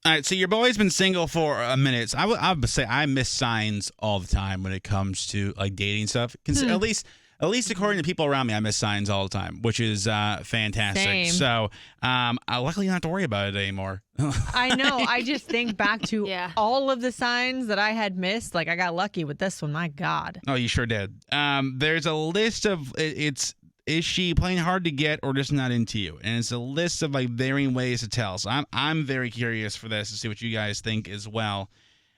All right, so your boy's been single for a minute. So I would say I miss signs all the time when it comes to like dating stuff. At least according to people around me, I miss signs all the time, which is fantastic. Same. So I luckily don't have to worry about it anymore. I know. I just think back to Yeah. all of the signs that I had missed. Like, I got lucky with this one. My God. Oh, you sure did. There's a list of is she playing hard to get or just not into you? And it's a list of like varying ways to tell. So I'm very curious for this to see what you guys think as well.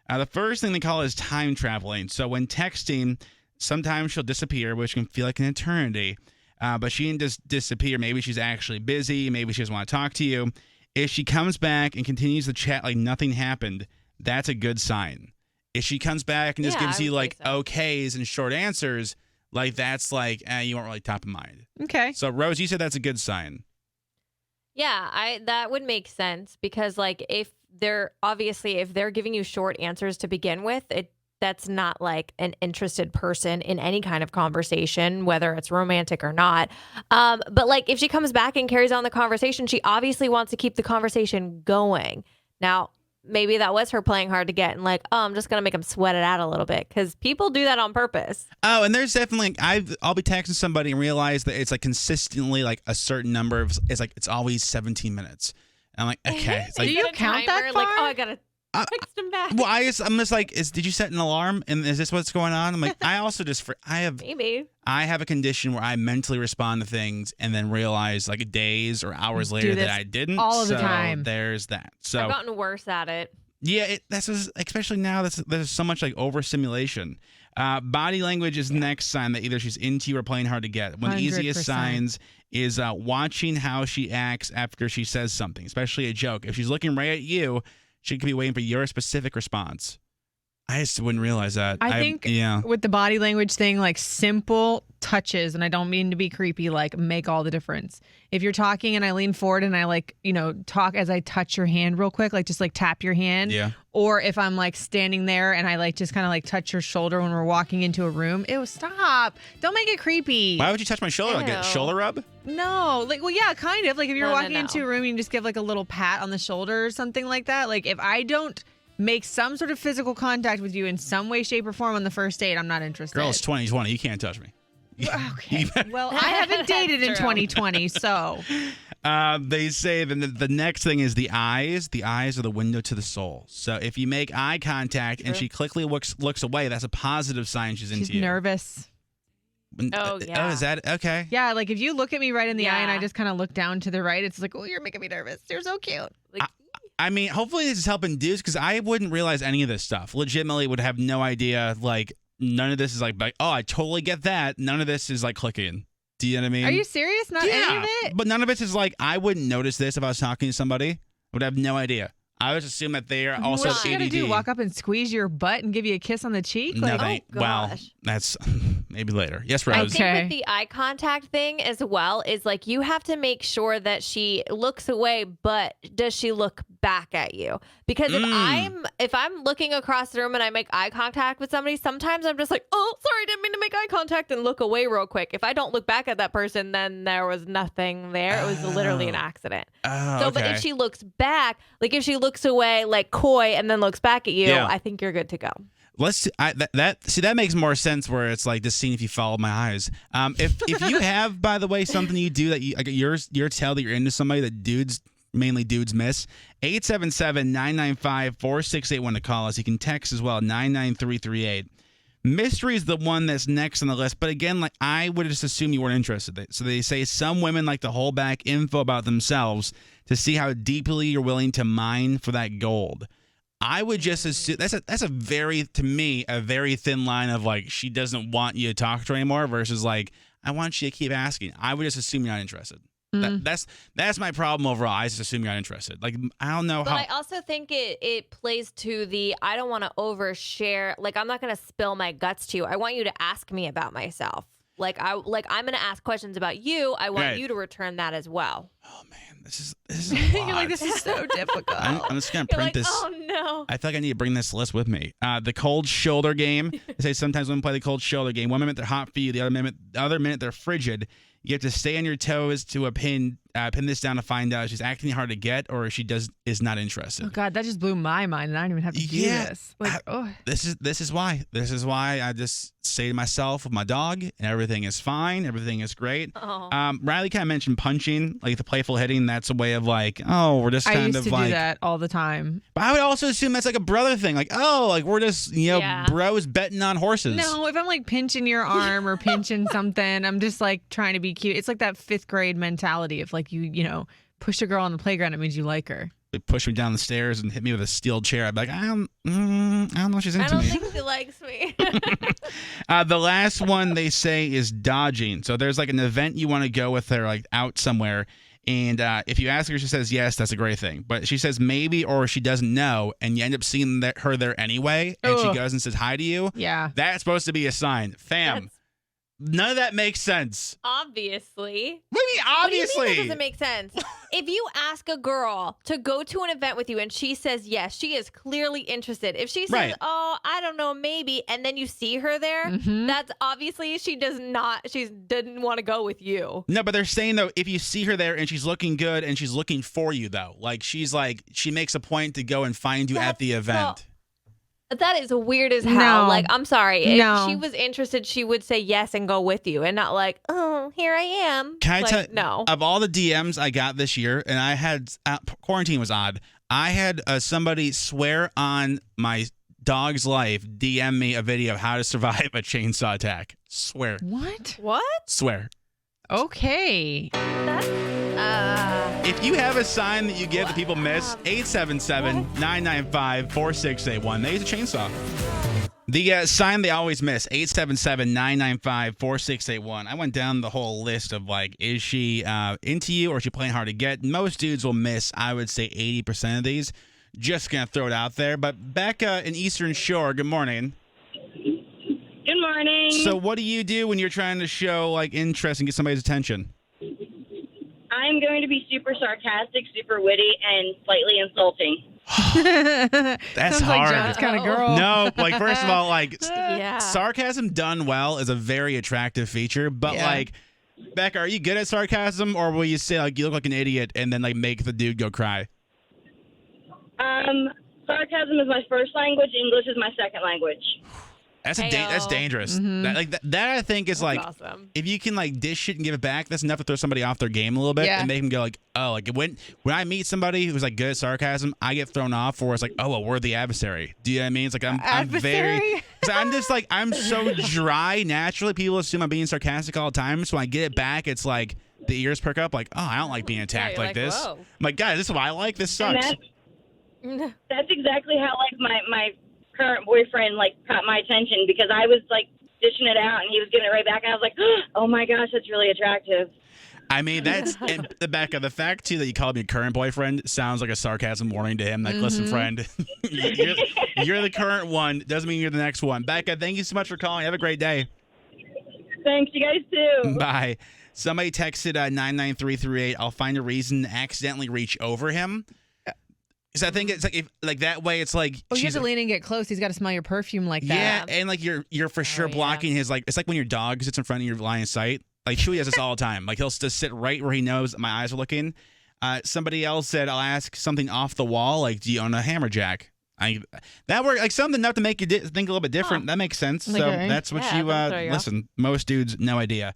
The first thing they call is time traveling. So when texting, sometimes she'll disappear, which can feel like an eternity. But she didn't just disappear. Maybe she's actually busy. Maybe she doesn't want to talk to you. If she comes back and continues the chat like nothing happened, that's a good sign. If she comes back and just gives you like okays and short answers, like that's like you weren't really top of mind. Okay. So Rose, you said that's a good sign. Yeah, that would make sense because like if they're giving you short answers to begin with, that's not like an interested person in any kind of conversation, whether it's romantic or not. But like if she comes back and carries on the conversation, she obviously wants to keep the conversation going. Now, maybe that was her playing hard to get and like, I'm just going to make him sweat it out a little bit because people do that on purpose. Oh, and there's definitely, I'll be texting somebody and realize that it's like consistently like a certain number of, it's always 17 minutes. And I'm like, okay. It's like, do you count that far? Like, I got to text him back. Well, I'm just like, did you set an alarm? And is this what's going on? I'm like, I also Maybe. I have a condition where I mentally respond to things and then realize like days or hours later that I didn't. All of the time. There's that. So I've gotten worse at it. Yeah, especially now there's so much like overstimulation. Body language is the next sign that either she's into you or playing hard to get. One of the easiest 100%. signs is watching how she acts after she says something, especially a joke. If she's looking right at you, she could be waiting for your specific response. I just wouldn't realize that. I think with the body language thing, like simple touches, and I don't mean to be creepy, like make all the difference. If you're talking and I lean forward and I like, talk as I touch your hand real quick, like just like tap your hand. Yeah. Or if I'm like standing there and I like just kind of like touch your shoulder when we're walking into a room. Ew, stop. Don't make it creepy. Why would you touch my shoulder? Like a shoulder rub? No. Like, well, yeah, kind of. Like if you're walking No. into a room, you can just give like a little pat on the shoulder or something like that. Like if I don't make some sort of physical contact with you in some way, shape, or form on the first date, I'm not interested. Girl, it's 2020. You can't touch me. Okay. Well, I haven't dated in 2020, so. They say the next thing is the eyes. The eyes are the window to the soul. So if you make eye contact and she quickly looks away, that's a positive sign she's into you. She's nervous. Oh, yeah. Oh, is that okay? Yeah, like if you look at me right in the eye and I Yeah. just kind of look down to the right, it's like, oh, you're making me nervous. You're so cute. Like, I mean, hopefully this is helping dudes because I wouldn't realize any of this stuff. Legitimately would have no idea. Like, none of this is like, oh, I totally get that. None of this is like clicking. Do you know what I mean? Are you serious? Not any of it? But none of it is like, I wouldn't notice this if I was talking to somebody. I would have no idea. I would assume that they are also What's she ADD. gonna do? Walk up and squeeze your butt and give you a kiss on the cheek? No, Like, they, well, gosh. that's maybe later. Yes, I Rose. think Okay. with the eye contact thing as well is like you have to make sure that she looks away, but does she look back at you? Because if I'm looking across the room and I make eye contact with somebody, sometimes I'm just like, oh, sorry, didn't mean to make eye contact and look away real quick. If I don't look back at that person, then there was nothing there. It was literally an accident. Oh, But okay. if she looks back, like if she looks away like coy and then looks back at you, Yeah. I think you're good to go. That makes more sense where it's like just seeing if you follow my eyes. If you have, by the way, something you do that you like your tell that you're into somebody that mainly dudes miss, 877-995-4681 to call us. You can text as well, 99338. Mystery is the one that's next on the list, but again, like I would just assume you weren't interested. So they say some women like to hold back info about themselves to see how deeply you're willing to mine for that gold. I would just assume that's a very thin line of like she doesn't want you to talk to her anymore versus like I want you to keep asking. I would just assume you're not interested. That's my problem overall. I just assume you're not interested. Like I don't know But how. I also think it plays to the I don't want to overshare. Like I'm not going to spill my guts to you. I want you to ask me about myself. I'm going to ask questions about you. I want you to return that as well. Oh man, this is a lot. You're like, this is so difficult. I'm just gonna You're print like, this. oh no. I feel like I need to bring this list with me. The cold shoulder game. They say sometimes women play the cold shoulder game. One minute they're hot for you, the other minute they're frigid. You have to stay on your toes to pin this down to find out if she's acting hard to get or if she is not interested. Oh God, that just blew my mind, and I don't even have to do this. Like, This is why I just stay to myself with my dog, and everything is fine. Everything is great. Oh. Riley kind of mentioned punching, like the playful hitting. That's a way of like, oh, we're just I kind used of to like. do that all the time. But I would also assume that's like a brother thing. Like, oh, like we're just bros betting on horses. No, if I'm like pinching your arm or pinching something, I'm just like trying to be cute. It's like that 5th grade mentality of like you know, push a girl on the playground, it means you like her. They push me down the stairs and hit me with a steel chair. I'd be like, I don't know if she's into me. I don't think she likes me. The last one they say is dodging. So there's like an event you want to go with her, like out somewhere. And if you ask her, she says yes, that's a great thing. But she says maybe or she doesn't know, and you end up seeing her there anyway, and she goes and says hi to you. Yeah. That's supposed to be a sign. Fam, none of that makes sense. Obviously. What do you mean, obviously? What do you mean that doesn't make sense? If you ask a girl to go to an event with you and she says yes, she is clearly interested. If she says, Right. oh, I don't know, maybe, and then you see her there, that's obviously she didn't want to go with you. No, but they're saying, though, if you see her there and she's looking good and she's looking for you, though, like she makes a point to go and find you at the event. That is weird as hell. No. Like, I'm sorry. If No. she was interested, she would say yes and go with you and not like, oh, here I am. Can I like, tell you, no. of all the DMs I got this year, and I had, quarantine was odd, I had somebody swear on my dog's life DM me a video of how to survive a chainsaw attack. Swear. What? Swear. Okay. If you have a sign that you give that people miss, 877-995-4681. They use a chainsaw. The sign they always miss, 877-995-4681. I went down the whole list of like, is she into you or is she playing hard to get? Most dudes will miss, I would say, 80% of these. Just going to throw it out there. But Becca in Eastern Shore, good morning. Good morning. So what do you do when you're trying to show like interest and get somebody's attention? I'm going to be super sarcastic, super witty, and slightly insulting. That's Sounds hard. like John's kind of girl. No, like first of all, like Yeah. sarcasm done well is a very attractive feature, but Yeah. like Becca, are you good at sarcasm or will you say like you look like an idiot and then like make the dude go cry? Sarcasm is my first language. English is my second language. That's that's dangerous. That I think is like awesome. if you can like dish it and give it back, that's enough to throw somebody off their game a little bit Yeah. and make them go like, oh, like when I meet somebody who's like good at sarcasm, I get thrown off or it's like, oh, well, we're the adversary. Do you know what I mean? It's like I'm very Adversary? so I'm just like I'm so dry naturally. People assume I'm being sarcastic all the time, so when I get it back, it's like the ears perk up, like, oh, I don't like being attacked you're like like, this. whoa. I'm like, guys, this is what I like. This And sucks. that's exactly how like my current boyfriend like caught my attention because I was like dishing it out and he was giving it right back and I was like, oh my gosh, that's really attractive. I mean, that's and the back of the fact too that you called me your current boyfriend sounds like a sarcasm warning to him. Like, listen, friend, you're the current one. Doesn't mean you're the next one. Becca, thank you so much for calling. Have a great day. Thanks, you guys too. Bye. Somebody texted 99338. I'll find a reason to accidentally reach over him. Because I think it's like if like that way, it's like Oh, you have she's to lean in and get close. He's got to smell your perfume like yeah, that. and like you're for sure yeah. blocking his like it's like when your dog sits in front of your line of sight. Like Chewy does this all the time. Like he'll just sit right where he knows my eyes are looking. Somebody else said, "I'll ask something off the wall. Like, do you own a hammer jack?" That worked like something enough to make you think a little bit different. That makes sense. So Okay. that's what Yeah, you that'll throw you off. listen. Most dudes, no idea.